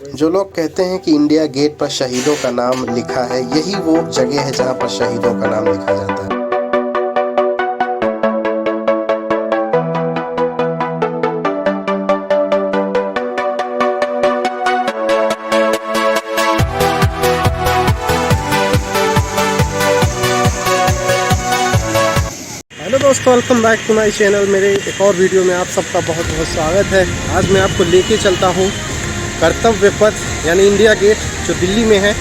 जो लोग कहते हैं कि इंडिया गेट पर शहीदों का नाम लिखा है, यही वो जगह है जहां पर शहीदों का नाम लिखा जाता है। हेलो दोस्तों, welcome back to my channel. मेरे एक और वीडियो में आप सबका बहुत बहुत स्वागत है। आज मैं आपको लेके चलता हूँ कर्तव्य पथ यानी इंडिया गेट जो दिल्ली में है,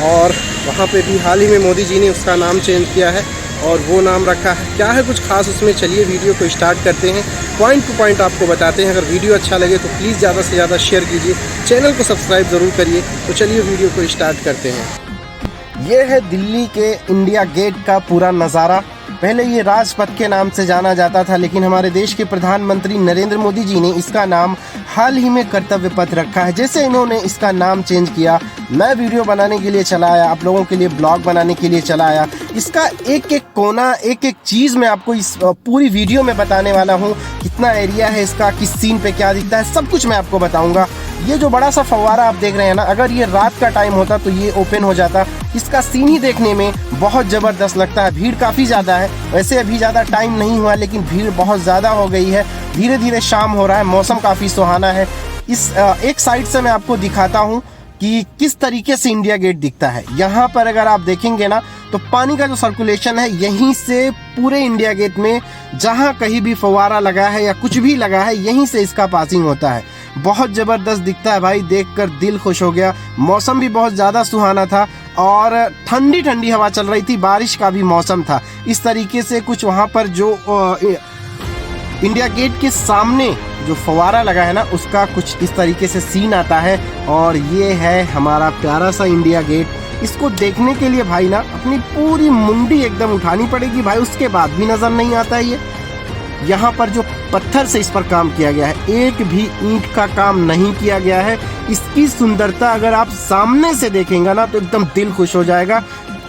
और वहाँ पे भी हाल ही में मोदी जी ने उसका नाम चेंज किया है और वो नाम रखा है। क्या है कुछ खास उसमें, चलिए वीडियो को स्टार्ट करते हैं। पॉइंट टू पॉइंट आपको बताते हैं। अगर वीडियो अच्छा लगे तो प्लीज़ ज़्यादा से ज़्यादा शेयर कीजिए, चैनल को सब्सक्राइब ज़रूर करिए। तो चलिए वीडियो को स्टार्ट करते हैं। ये है दिल्ली के इंडिया गेट का पूरा नज़ारा। पहले ये राजपथ के नाम से जाना जाता था, लेकिन हमारे देश के प्रधानमंत्री नरेंद्र मोदी जी ने इसका नाम हाल ही में कर्तव्य पथ रखा है। जैसे इन्होंने इसका नाम चेंज किया, मैं वीडियो बनाने के लिए चला आया, आप लोगों के लिए ब्लॉग बनाने के लिए चला आया। इसका एक एक कोना, एक एक चीज़ मैं आपको इस पूरी वीडियो में बताने वाला हूँ। कितना एरिया है इसका, किस सीन पे क्या दिखता है, सब कुछ मैं आपको बताऊँगा। ये जो बड़ा सा फव्वारा आप देख रहे हैं ना, अगर ये रात का टाइम होता तो ये ओपन हो जाता। इसका सीन ही देखने में बहुत ज़बरदस्त लगता है। भीड़ काफ़ी ज़्यादा है, वैसे अभी ज़्यादा टाइम नहीं हुआ, लेकिन भीड़ बहुत ज़्यादा हो गई है। धीरे धीरे शाम हो रहा है, मौसम काफ़ी सुहाना है। इस एक साइड से मैं आपको दिखाता हूँ कि किस तरीके से इंडिया गेट दिखता है। यहाँ पर अगर आप देखेंगे ना, तो पानी का जो सर्कुलेशन है, यहीं से पूरे इंडिया गेट में जहाँ कहीं भी फव्वारा लगा है या कुछ भी लगा है, यहीं से इसका पासिंग होता है। बहुत ज़बरदस्त दिखता है भाई, देखकर दिल खुश हो गया। मौसम भी बहुत ज़्यादा सुहाना था और ठंडी ठंडी हवा चल रही थी, बारिश का भी मौसम था। इस तरीके से कुछ वहाँ पर जो इंडिया गेट के सामने जो फव्वारा लगा है ना, उसका कुछ इस तरीके से सीन आता है। और ये है हमारा प्यारा सा इंडिया गेट। इसको देखने के लिए भाई ना अपनी पूरी मुंडी एकदम उठानी पड़ेगी भाई, उसके बाद भी नज़र नहीं आता है। ये यहाँ पर जो पत्थर से इस पर काम किया गया है, एक भी ईंट का काम नहीं किया गया है। इसकी सुंदरता अगर आप सामने से देखेंगे ना, तो एकदम दिल खुश हो जाएगा।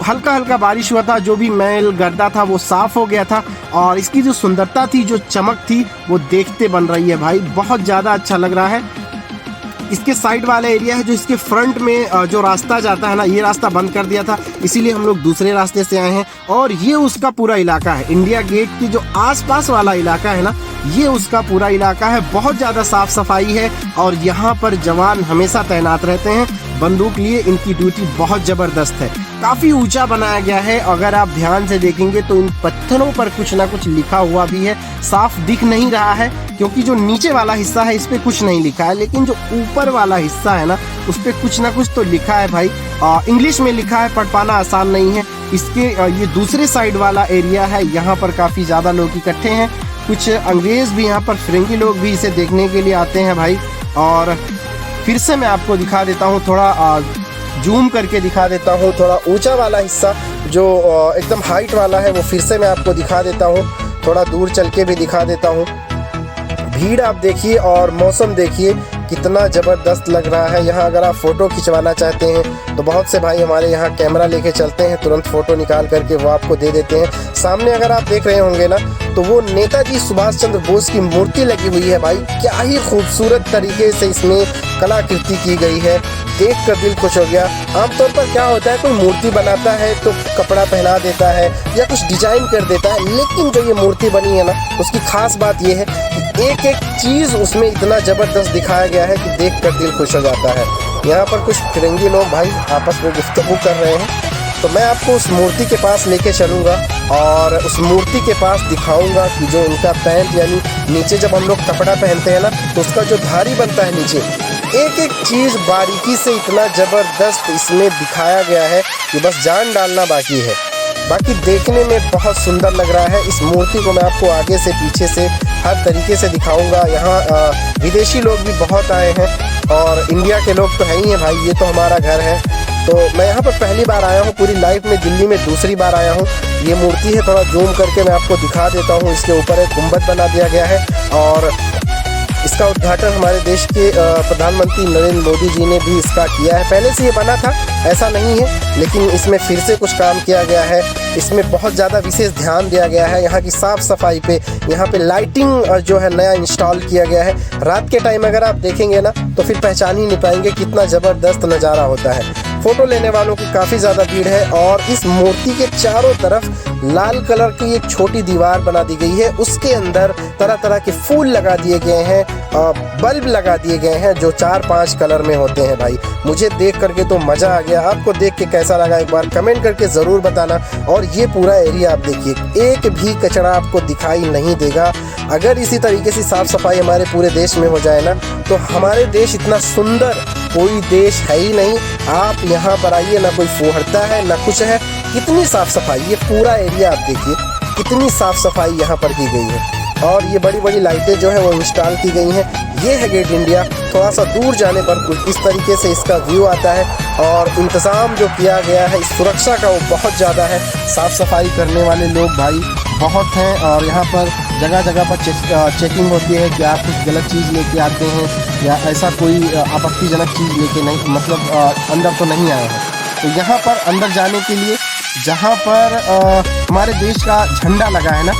हल्का हल्का बारिश हुआ था, जो भी मैल गर्दा था वो साफ हो गया था, और इसकी जो सुंदरता थी, जो चमक थी, वो देखते बन रही है भाई। बहुत ज़्यादा अच्छा लग रहा है। इसके साइड वाला एरिया है, जो इसके फ्रंट में जो रास्ता जाता है ना, ये रास्ता बंद कर दिया था, इसीलिए हम लोग दूसरे रास्ते से आए हैं। और ये उसका पूरा इलाका है। इंडिया गेट की जो आसपास वाला इलाका है ना, ये उसका पूरा इलाका है। बहुत ज़्यादा साफ सफाई है और यहाँ पर जवान हमेशा तैनात रहते हैं बंदूक लिए। इनकी ड्यूटी बहुत ज़बरदस्त है। काफ़ी ऊंचा बनाया गया है। अगर आप ध्यान से देखेंगे तो इन पत्थरों पर कुछ ना कुछ लिखा हुआ भी है। साफ दिख नहीं रहा है क्योंकि जो नीचे वाला हिस्सा है, इस पर कुछ नहीं लिखा है, लेकिन जो ऊपर वाला हिस्सा है ना, उस पर कुछ ना कुछ तो लिखा है भाई। इंग्लिश में लिखा है, पढ़ पाना आसान नहीं है। इसके ये दूसरे साइड वाला एरिया है, यहाँ पर काफ़ी ज़्यादा लोग इकट्ठे हैं। कुछ अंग्रेज़ भी यहाँ पर, फिरंगी लोग भी इसे देखने के लिए आते हैं भाई। और फिर से मैं आपको दिखा देता हूँ, थोड़ा जूम करके दिखा देता हूँ। थोड़ा ऊंचा वाला हिस्सा जो एकदम हाइट वाला है, वो फिर से मैं आपको दिखा देता हूँ। थोड़ा दूर चल के भी दिखा देता हूँ। भीड़ आप देखिए और मौसम देखिए, कितना ज़बरदस्त लग रहा है। यहाँ अगर आप फ़ोटो खिंचवाना चाहते हैं तो बहुत से भाई हमारे यहाँ कैमरा लेके चलते हैं, तुरंत फ़ोटो निकाल करके वो आपको दे देते हैं। सामने अगर आप देख रहे होंगे ना, तो वो नेताजी सुभाष चंद्र बोस की मूर्ति लगी हुई है भाई। क्या ही खूबसूरत तरीके से इसमें कलाकृति की गई है, देख कर दिल खुश हो गया। आमतौर पर क्या होता है, कोई मूर्ति बनाता है तो कपड़ा पहना देता है या कुछ डिजाइन कर देता है, लेकिन जो ये मूर्ति बनी है ना, उसकी खास बात ये है कि एक एक चीज़ उसमें इतना ज़बरदस्त दिखाया गया है कि देख कर दिल खुश हो जाता है। यहाँ पर कुछ फिरंगी लोग भाई आपस में गुफ्तगू कर रहे हैं, तो मैं आपको उस मूर्ति के पास लेके चलूँगा और उस मूर्ति के पास दिखाऊंगा कि जो उनका पैंट, यानी नीचे जब हम लोग कपड़ा पहनते हैं ना, तो उसका जो धारी बनता है नीचे, एक एक चीज़ बारीकी से इतना ज़बरदस्त इसमें दिखाया गया है कि बस जान डालना बाकी है। बाकी देखने में बहुत सुंदर लग रहा है। इस मूर्ति को मैं आपको आगे से पीछे से हर तरीके से दिखाऊंगा। यहाँ विदेशी लोग भी बहुत आए हैं और इंडिया के लोग तो है ही हैं भाई। ये तो हमारा घर है। तो मैं यहाँ पर पहली बार आया हूँ, पूरी लाइफ में दिल्ली में दूसरी बार आया हूँ। ये मूर्ति है, थोड़ा जूम करके मैं आपको दिखा देता हूँ। इसके ऊपर एक गुंबद बना दिया गया है और इसका उद्घाटन हमारे देश के प्रधानमंत्री नरेंद्र मोदी जी ने भी इसका किया है। पहले से ये बना था, ऐसा नहीं है, लेकिन इसमें फिर से कुछ काम किया गया है। इसमें बहुत ज़्यादा विशेष ध्यान दिया गया है यहाँ की साफ़ सफाई पे। यहाँ पे लाइटिंग जो है नया इंस्टॉल किया गया है। रात के टाइम अगर आप देखेंगे ना तो फिर पहचान ही नहीं पाएंगे कितना ज़बरदस्त नज़ारा होता है। फ़ोटो लेने वालों की काफ़ी ज़्यादा भीड़ है और इस मूर्ति के चारों तरफ लाल कलर की एक छोटी दीवार बना दी गई है। उसके अंदर तरह तरह के फूल लगा दिए गए हैं, बल्ब लगा दिए गए हैं जो 4-5 कलर में होते हैं। भाई मुझे देख करके तो मज़ा आ गया। आपको देख के कैसा लगा एक बार कमेंट करके ज़रूर बताना। और ये पूरा एरिया आप देखिए, एक भी कचरा आपको दिखाई नहीं देगा। अगर इसी तरीके से साफ़ सफाई हमारे पूरे देश में हो जाए ना तो हमारे देश इतना सुंदर कोई देश है ही नहीं। आप यहाँ पर आइए, ना कोई फुहड़ता है ना कुछ है। कितनी साफ़ सफाई, ये पूरा एरिया आप देखिए कितनी साफ़ सफाई यहाँ पर की गई है। और ये बड़ी बड़ी लाइटें जो है वो इंस्टॉल की गई हैं। ये है गेट इंडिया। थोड़ा सा दूर जाने पर कुछ इस तरीके से इसका व्यू आता है। और इंतज़ाम जो किया गया है इस सुरक्षा का वो बहुत ज़्यादा है। साफ़ सफाई करने वाले लोग भाई बहुत हैं और यहाँ पर जगह जगह पर चेकिंग होती है कि आप कुछ गलत चीज़ लेके आते हैं या ऐसा कोई आपत्तिजनक चीज़ लेके नहीं, मतलब अंदर तो नहीं आए हैं। तो यहाँ पर अंदर जाने के लिए जहाँ पर हमारे देश का झंडा लगा है ना,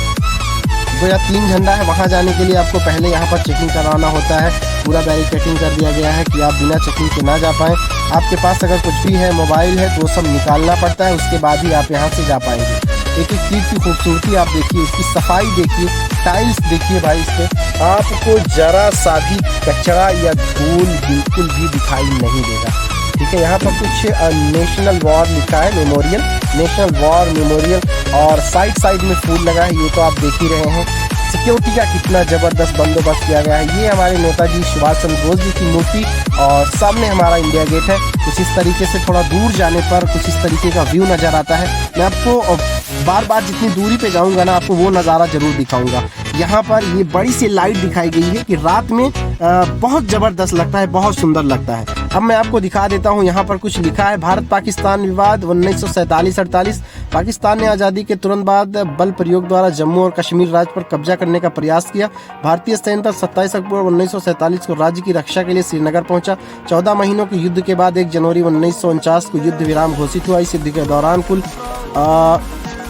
2 या 3 झंडा है, वहाँ जाने के लिए आपको पहले यहाँ पर चेकिंग कराना होता है। पूरा बैरिकेडिंग कर दिया गया है कि आप बिना चेकिंग के ना जा पाएँ। आपके पास अगर कुछ भी है, मोबाइल है, तो सब निकालना पड़ता है, उसके बाद ही आप यहाँ से जा पाएंगे। एक एक चीज़ की खूबसूरती आप देखिए, इसकी सफाई देखिए, टाइल्स देखिए भाई, इस पर आपको ज़रा सा भी कचरा या धूल बिल्कुल भी दिखाई नहीं देगा। ठीक है, यहाँ पर कुछ नेशनल वॉर लिखा है, मेमोरियल, नेशनल वॉर मेमोरियल, और साइड में फूल लगा है, ये तो आप देख ही रहे हैं। सिक्योरिटी का कितना ज़बरदस्त बंदोबस्त किया गया है। ये हमारे नेताजी सुभाष चंद्र बोस जी की मूर्ति और सामने हमारा इंडिया गेट है। कुछ इस तरीके से थोड़ा दूर जाने पर कुछ इस तरीके का व्यू नज़र आता है। मैं आपको बार बार जितनी दूरी पे जाऊंगा ना आपको वो नज़ारा ज़रूर दिखाऊंगा। यहाँ पर ये बड़ी सी लाइट दिखाई गई है कि रात में बहुत ज़बरदस्त लगता है, बहुत सुंदर लगता है। अब मैं आपको दिखा देता हूँ, यहाँ पर कुछ लिखा है, भारत पाकिस्तान विवाद 1947-48। पाकिस्तान ने आज़ादी के तुरंत बाद बल प्रयोग द्वारा जम्मू और कश्मीर राज्य पर कब्जा करने का प्रयास किया। भारतीय सैन्य 27 अक्टूबर 1947 को राज्य की रक्षा के लिए श्रीनगर पहुंचा। 14 महीनों के युद्ध के बाद 1 जनवरी 1949 को युद्ध विराम घोषित हुआ। इस युद्ध के दौरान कुल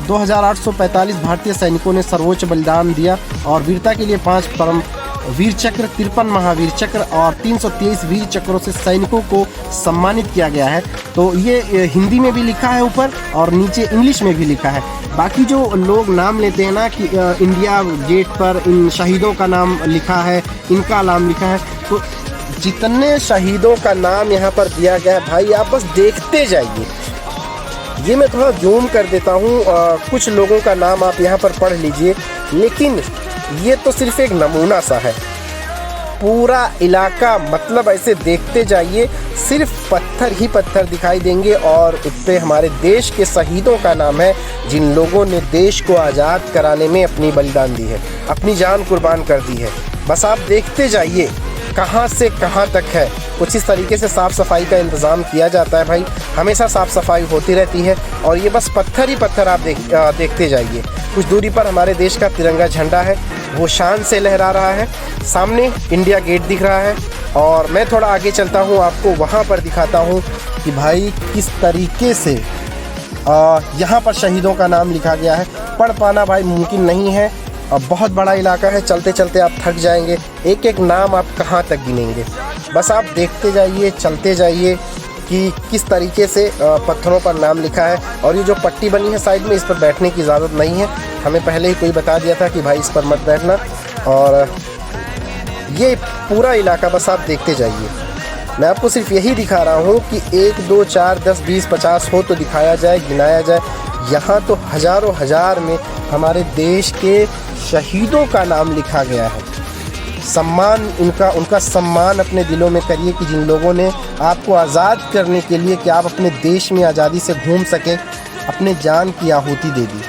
2845 भारतीय सैनिकों ने सर्वोच्च बलिदान दिया और वीरता के लिए 5 परम वीर चक्र, 53 महावीर चक्र और 323 वीर चक्रों से सैनिकों को सम्मानित किया गया है। तो ये हिंदी में भी लिखा है ऊपर और नीचे इंग्लिश में भी लिखा है। बाकी जो लोग नाम लेते हैं ना कि इंडिया गेट पर इन शहीदों का नाम लिखा है, इनका नाम लिखा है, तो जितने शहीदों का नाम यहाँ पर दिया गया है भाई आप बस देखते जाइए। ये मैं थोड़ा जूम कर देता हूँ, कुछ लोगों का नाम आप यहाँ पर पढ़ लीजिए, लेकिन ये तो सिर्फ एक नमूना सा है। पूरा इलाका मतलब ऐसे देखते जाइए, सिर्फ पत्थर ही पत्थर दिखाई देंगे और उस पे हमारे देश के शहीदों का नाम है, जिन लोगों ने देश को आज़ाद कराने में अपनी बलिदान दी है, अपनी जान कुर्बान कर दी है। बस आप देखते जाइए कहाँ से कहाँ तक है। कुछ इस तरीके से साफ़ सफाई का इंतज़ाम किया जाता है भाई, हमेशा साफ़ सफाई होती रहती है। और ये बस पत्थर ही पत्थर आप देखते जाइए। कुछ दूरी पर हमारे देश का तिरंगा झंडा है, वो शान से लहरा रहा है। सामने इंडिया गेट दिख रहा है और मैं थोड़ा आगे चलता हूँ, आपको वहाँ पर दिखाता हूँ कि भाई किस तरीके से यहाँ पर शहीदों का नाम लिखा गया है। पढ़ पाना भाई मुमकिन नहीं है, बहुत बड़ा इलाका है, चलते चलते आप थक जाएंगे। एक एक नाम आप कहाँ तक गिनेंगे। बस आप देखते जाइए, चलते जाइए कि किस तरीके से पत्थरों पर नाम लिखा है। और ये जो पट्टी बनी है साइड में, इस पर बैठने की इजाज़त नहीं है, हमें पहले ही कोई बता दिया था कि भाई इस पर मत बैठना। और ये पूरा इलाका बस आप देखते जाइए। मैं आपको सिर्फ यही दिखा रहा हूँ कि 1 2 4 10 20 50 हो तो दिखाया जाए, गिनाया जाए। यहाँ तो हज़ारों हज़ार में हमारे देश के शहीदों का नाम लिखा गया है। सम्मान उनका सम्मान अपने दिलों में करिए कि जिन लोगों ने आपको आज़ाद करने के लिए कि आप अपने देश में आज़ादी से घूम सकें, अपने जान की आहुति दे दी।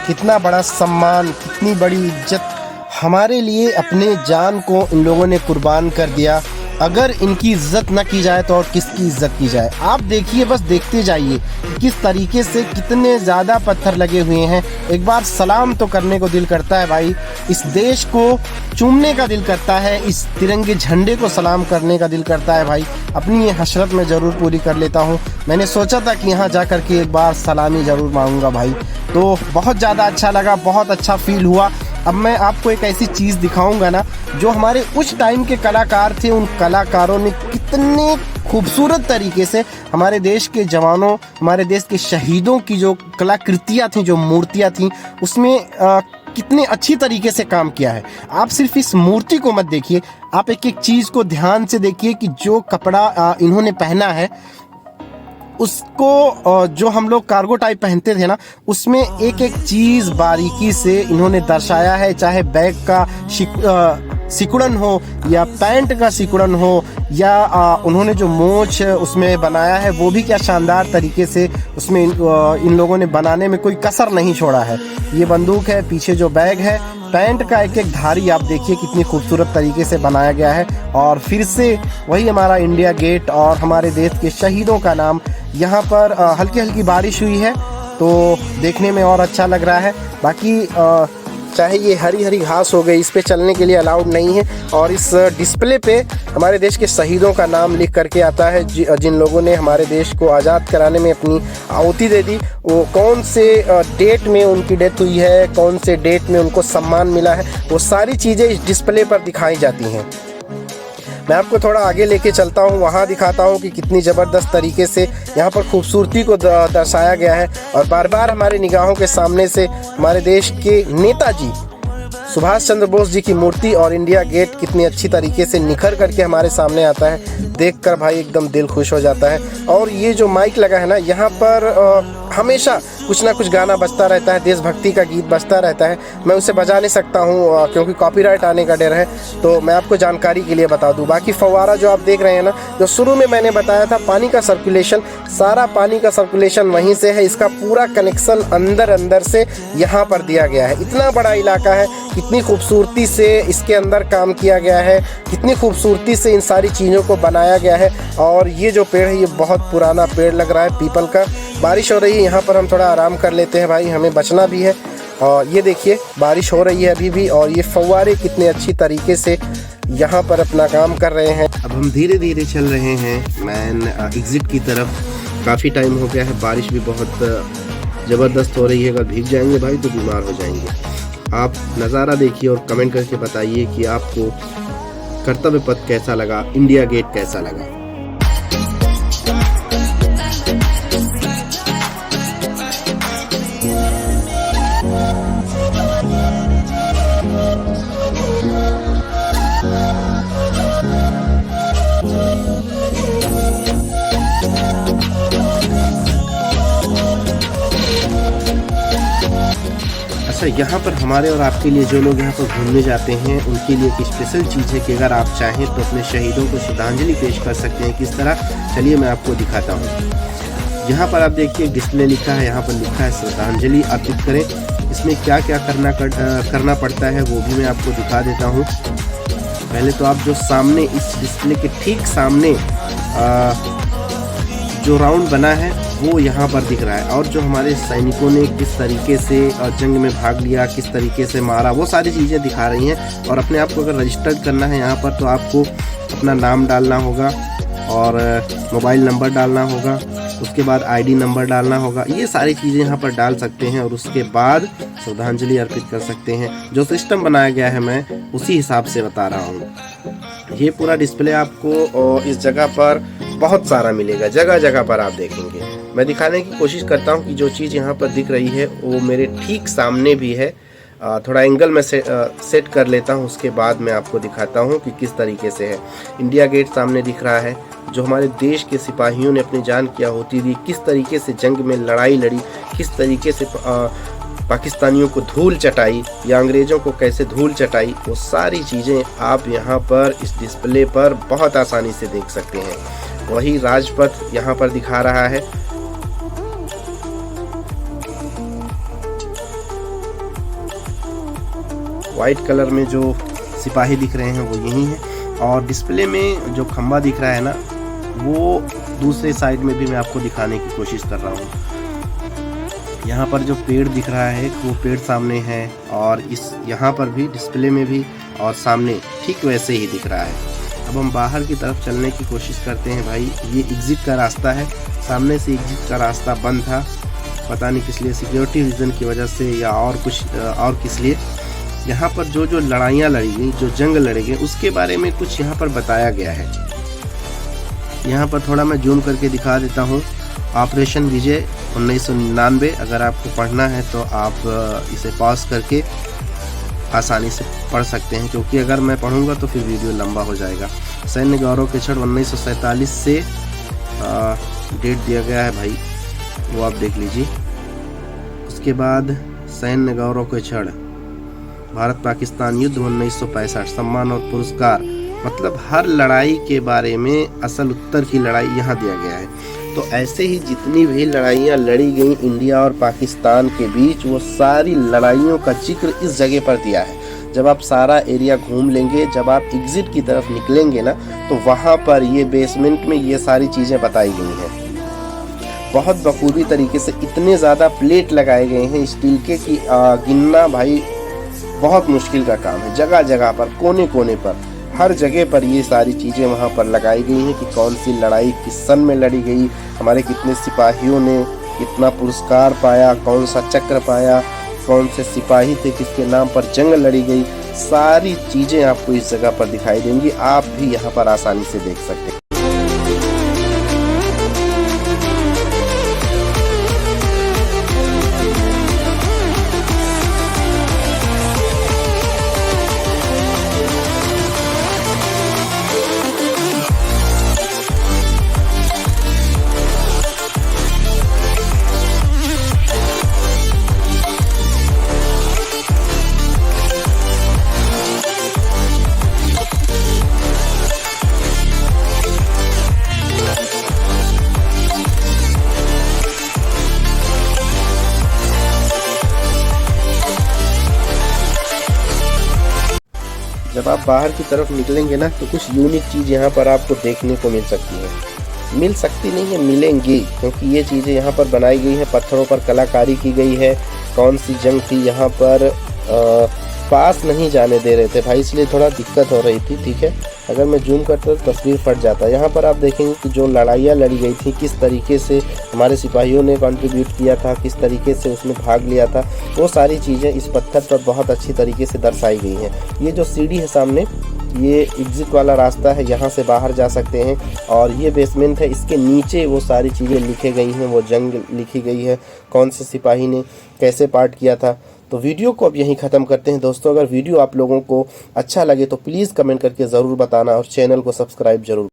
कितना बड़ा सम्मान, कितनी बड़ी इज्जत हमारे लिए, अपने जान को इन लोगों ने कुर्बान कर दिया। अगर इनकी इज्जत न की जाए तो और किसकी इज्जत की जाए। आप देखिए, बस देखते जाइए किस तरीके से कितने ज़्यादा पत्थर लगे हुए हैं। एक बार सलाम तो करने को दिल करता है भाई, इस देश को चूमने का दिल करता है, इस तिरंगे झंडे को सलाम करने का दिल करता है भाई। अपनी ये हसरत मैं ज़रूर पूरी कर लेता हूँ। मैंने सोचा था कि यहाँ जा कर के एक बार सलामी ज़रूर मांगूंगा भाई, तो बहुत ज़्यादा अच्छा लगा, बहुत अच्छा फील हुआ। अब मैं आपको एक ऐसी चीज़ दिखाऊंगा ना, जो हमारे उस टाइम के कलाकार थे, उन कलाकारों ने कितने खूबसूरत तरीके से हमारे देश के जवानों, हमारे देश के शहीदों की जो कलाकृतियाँ थीं, जो मूर्तियाँ थीं, उसमें कितने अच्छी तरीके से काम किया है। आप सिर्फ इस मूर्ति को मत देखिए, आप एक एक चीज़ को ध्यान से देखिए कि जो कपड़ा इन्होंने पहना है, उसको जो हम लोग कार्गो टाइप पहनते थे ना, उसमें एक एक चीज़ बारीकी से इन्होंने दर्शाया है। चाहे बैग का सिकुड़न हो या पैंट का सिकुड़न हो, या उन्होंने जो मोछ उसमें बनाया है वो भी क्या शानदार तरीके से उसमें इन लोगों ने बनाने में कोई कसर नहीं छोड़ा है। ये बंदूक है, पीछे जो बैग है, पैंट का एक एक धारी आप देखिए कितनी खूबसूरत तरीके से बनाया गया है। और फिर से वही हमारा इंडिया गेट और हमारे देश के शहीदों का नाम। यहाँ पर हल्की हल्की बारिश हुई है तो देखने में और अच्छा लग रहा है। बाकी चाहे ये हरी हरी घास हो गई, इस पे चलने के लिए अलाउड नहीं है। और इस डिस्प्ले पे हमारे देश के शहीदों का नाम लिख करके आता है, जिन लोगों ने हमारे देश को आज़ाद कराने में अपनी आहुति दे दी। वो कौन से डेट में उनकी डेथ हुई है, कौन से डेट में उनको सम्मान मिला है, वो सारी चीज़ें इस डिस्प्ले पर दिखाई जाती हैं। मैं आपको थोड़ा आगे लेके चलता हूँ, वहाँ दिखाता हूँ कि कितनी ज़बरदस्त तरीके से यहाँ पर खूबसूरती को दर्शाया गया है। और बार बार हमारे निगाहों के सामने से हमारे देश के नेताजी सुभाष चंद्र बोस जी की मूर्ति और इंडिया गेट कितनी अच्छी तरीके से निखर करके हमारे सामने आता है। देखकर भाई एकदम दिल खुश हो जाता है। और ये जो माइक लगा है ना, यहाँ पर हमेशा कुछ ना कुछ गाना बजता रहता है, देशभक्ति का गीत बजता रहता है। मैं उसे बजा नहीं सकता हूँ क्योंकि कॉपीराइट आने का डर है, तो मैं आपको जानकारी के लिए बता दूँ। बाकी फव्वारा जो आप देख रहे हैं ना, जो शुरू में मैंने बताया था, पानी का सर्कुलेशन, सारा पानी का सर्कुलेशन वहीं से है। इसका पूरा कनेक्शन अंदर से यहाँ पर दिया गया है। इतना बड़ा इलाका है, कितनी खूबसूरती से इसके अंदर काम किया गया है, कितनी खूबसूरती से इन सारी चीज़ों को बनाया गया है। और ये जो पेड़ है, ये बहुत पुराना पेड़ लग रहा है, पीपल का। बारिश हो रही है, यहाँ पर हम थोड़ा आराम कर लेते हैं भाई, हमें बचना भी है। और ये देखिए बारिश हो रही है अभी भी, और ये फव्वारे कितने अच्छी तरीके से यहाँ पर अपना काम कर रहे हैं। अब हम धीरे धीरे चल रहे हैं मैन एग्ज़िट की तरफ। काफ़ी टाइम हो गया है, बारिश भी बहुत ज़बरदस्त हो रही है। अगर भीग जाएंगे भाई तो बीमार हो जाएंगे। आप नज़ारा देखिए और कमेंट करके बताइए कि आपको कर्तव्य पथ कैसा लगा, इंडिया गेट कैसा लगा। अच्छा, यहाँ पर हमारे और आपके लिए, जो लोग यहाँ पर घूमने जाते हैं, उनके लिए एक स्पेशल चीज़ है कि अगर आप चाहें तो अपने शहीदों को श्रद्धांजलि पेश कर सकते हैं। किस तरह, चलिए मैं आपको दिखाता हूँ। यहाँ पर आप देखिए डिस्प्ले लिखा है, यहाँ पर लिखा है श्रद्धांजलि अर्पित करें। इसमें क्या क्या करना पड़ता है वो भी मैं आपको दिखा देता हूँ। पहले तो आप जो सामने इस डिस्प्ले के ठीक सामने जो राउंड बना है वो यहाँ पर दिख रहा है, और जो हमारे सैनिकों ने किस तरीके से जंग में भाग लिया, किस तरीके से मारा, वो सारी चीज़ें दिखा रही हैं। और अपने आप को अगर रजिस्टर करना है यहाँ पर, तो आपको अपना नाम डालना होगा और मोबाइल नंबर डालना होगा, उसके बाद आईडी नंबर डालना होगा। ये सारी चीज़ें यहाँ पर डाल सकते हैं और उसके बाद श्रद्धांजलि अर्पित कर सकते हैं। जो सिस्टम बनाया गया है मैं उसी हिसाब से बता रहा हूँ। ये पूरा डिस्प्ले आपको इस जगह पर बहुत सारा मिलेगा, जगह जगह पर आप देखेंगे। मैं दिखाने की कोशिश करता हूँ कि जो चीज़ यहाँ पर दिख रही है वो मेरे ठीक सामने भी है। थोड़ा एंगल में सेट कर लेता हूँ, उसके बाद मैं आपको दिखाता हूँ कि किस तरीके से है। इंडिया गेट सामने दिख रहा है, जो हमारे देश के सिपाहियों ने अपनी जान की आहुति दी, किस तरीके से जंग में लड़ाई लड़ी, किस तरीके से पाकिस्तानियों को धूल चटाई या अंग्रेज़ों को कैसे धूल चटाई, वो सारी चीज़ें आप यहाँ पर इस डिस्प्ले पर बहुत आसानी से देख सकते हैं। वही राजपथ यहाँ पर दिखा रहा है। वाइट कलर में जो सिपाही दिख रहे हैं वो यही हैं। और डिस्प्ले में जो खंबा दिख रहा है ना, वो दूसरे साइड में भी मैं आपको दिखाने की कोशिश कर रहा हूँ। यहाँ पर जो पेड़ दिख रहा है वो पेड़ सामने है, और इस यहाँ पर भी डिस्प्ले में भी और सामने ठीक वैसे ही दिख रहा है। अब हम बाहर की तरफ चलने की कोशिश करते हैं भाई। ये एग्ज़िट का रास्ता है, सामने से एग्ज़िट का रास्ता बंद था, पता नहीं किस लिए, सिक्योरिटी रीज़न की वजह से या और कुछ और किस लिए। यहाँ पर जो जो लड़ाइयाँ लड़ी गई, जो जंग लड़े गए, उसके बारे में कुछ यहाँ पर बताया गया है। यहाँ पर थोड़ा मैं जूम करके दिखा देता हूँ। ऑपरेशन विजय 1999, अगर आपको पढ़ना है तो आप इसे पॉज करके आसानी से पढ़ सकते हैं, क्योंकि अगर मैं पढ़ूंगा तो फिर वीडियो लंबा हो जाएगा। सैन्य गौरव के क्षण 1947 से डेट दिया गया है भाई, वो आप देख लीजिए। उसके बाद सैन्य गौरव के क्षण भारत पाकिस्तान युद्ध 1965, सम्मान और पुरस्कार, मतलब हर लड़ाई के बारे में असल उत्तर की लड़ाई यहाँ दिया गया है। तो ऐसे ही जितनी भी लड़ाइयाँ लड़ी गई इंडिया और पाकिस्तान के बीच, वो सारी लड़ाइयों का जिक्र इस जगह पर दिया है। जब आप सारा एरिया घूम लेंगे, जब आप एग्जिट की तरफ निकलेंगे ना, तो वहाँ पर ये बेसमेंट में ये सारी चीज़ें बताई गई हैं बहुत बखूबी तरीके से। इतने ज़्यादा प्लेट लगाए गए हैं स्टील के कि गिनना भाई बहुत मुश्किल का काम है। जगह जगह पर, कोने कोने पर, हर जगह पर ये सारी चीज़ें वहाँ पर लगाई गई हैं कि कौन सी लड़ाई किस सन में लड़ी गई, हमारे कितने सिपाहियों ने कितना पुरस्कार पाया, कौन सा चक्र पाया, कौन से सिपाही थे, किसके नाम पर जंग लड़ी गई, सारी चीज़ें आपको इस जगह पर दिखाई देंगी। आप भी यहाँ पर आसानी से देख सकते हैं। जब आप बाहर की तरफ निकलेंगे ना, तो कुछ यूनिक चीज़ यहाँ पर आपको देखने को मिल सकती है। मिल सकती नहीं है, मिलेंगी, क्योंकि ये चीज़ें यहाँ पर बनाई गई हैं, पत्थरों पर कलाकारी की गई है। कौन सी जंग थी, यहाँ पर पास नहीं जाने दे रहे थे भाई, इसलिए थोड़ा दिक्कत हो रही थी। ठीक है, अगर मैं जूम करता तो तस्वीर फट जाता। यहाँ पर आप देखेंगे कि जो लड़ाइयाँ लड़ी गई थी, किस तरीके से हमारे सिपाहियों ने कंट्रीब्यूट किया था, किस तरीके से उसमें भाग लिया था, वो सारी चीज़ें इस पत्थर पर बहुत अच्छी तरीके से दर्शाई गई हैं। ये जो सीढ़ी है सामने, ये एग्जिट वाला रास्ता है, यहाँ से बाहर जा सकते हैं, और ये बेसमेंट है, इसके नीचे वो सारी चीज़ें लिखे गई हैं, वो जंग लिखी गई है, कौन से सिपाही ने कैसे पार्ट किया था। तो वीडियो को अब यहीं ख़त्म करते हैं दोस्तों। अगर वीडियो आप लोगों को अच्छा लगे तो प्लीज़ कमेंट करके ज़रूर बताना, और चैनल को सब्सक्राइब जरूर।